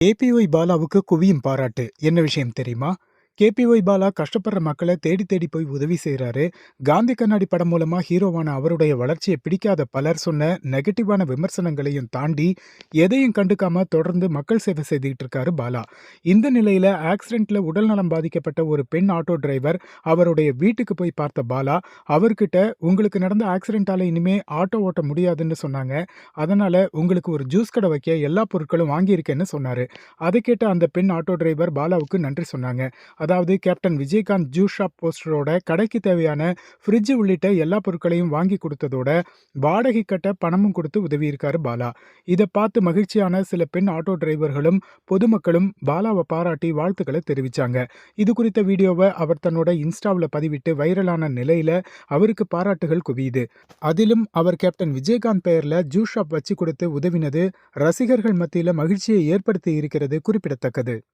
KPY பாலாவுக்கு குவியும் பாராட்டு. என்ன விஷயம் தெரியுமா? கேபிஒய் பாலா கஷ்டப்படுற மக்களை தேடி தேடி போய் உதவி செய்றாரு. காந்தி கண்ணாடி படம் மூலமா ஹீரோவான அவருடைய வளர்ச்சியை பிடிக்காத பலர் சொன்ன நெகட்டிவான விமர்சனங்களையும் தாண்டி எதையும் கண்டுக்காம தொடர்ந்து மக்கள் சேவை செய்துட்டு இருக்காரு பாலா. இந்த நிலையில ஆக்சிடென்ட்ல உடல்நலம் பாதிக்கப்பட்ட ஒரு பெண் ஆட்டோ டிரைவர் அவருடைய வீட்டுக்கு போய் பார்த்த பாலா, அவர்கிட்ட உங்களுக்கு நடந்த ஆக்சிடென்ட்டால இனிமே ஆட்டோ ஓட்ட முடியாதுன்னு சொன்னாங்க. அதனால உங்களுக்கு ஒரு ஜூஸ் கடை வைக்க எல்லா பொருட்களும் வாங்கியிருக்கேன்னு சொன்னாரு. அதை கேட்ட அந்த பெண் ஆட்டோ டிரைவர் பாலாவுக்கு நன்றி சொன்னாங்க. அதாவது கேப்டன் விஜயகாந்த் ஜூஸ் ஷாப் போஸ்டரோட கடைக்கு தேவையான ஃப்ரிட்ஜ் உள்ளிட்ட எல்லா பொருட்களையும் வாங்கி கொடுத்ததோட வாடகை கட்ட பணமும் கொடுத்து உதவியிருக்காரு பாலா. இதை பார்த்து மகிழ்ச்சியான சில பெண் ஆட்டோ டிரைவர்களும் பொதுமக்களும் பாலாவை பாராட்டி வாழ்த்துக்களை தெரிவிச்சாங்க. இது குறித்த வீடியோவை அவர் தன்னோட இன்ஸ்டாவில் பதிவிட்டு வைரலான நிலையில அவருக்கு பாராட்டுகள் குவியுது. அதிலும் அவர் கேப்டன் விஜயகாந்த் பெயர்ல ஜூஸ் ஷாப் வச்சு கொடுத்து உதவினது ரசிகர்கள் மத்தியில மகிழ்ச்சியை ஏற்படுத்தி இருக்கிறது குறிப்பிடத்தக்கது.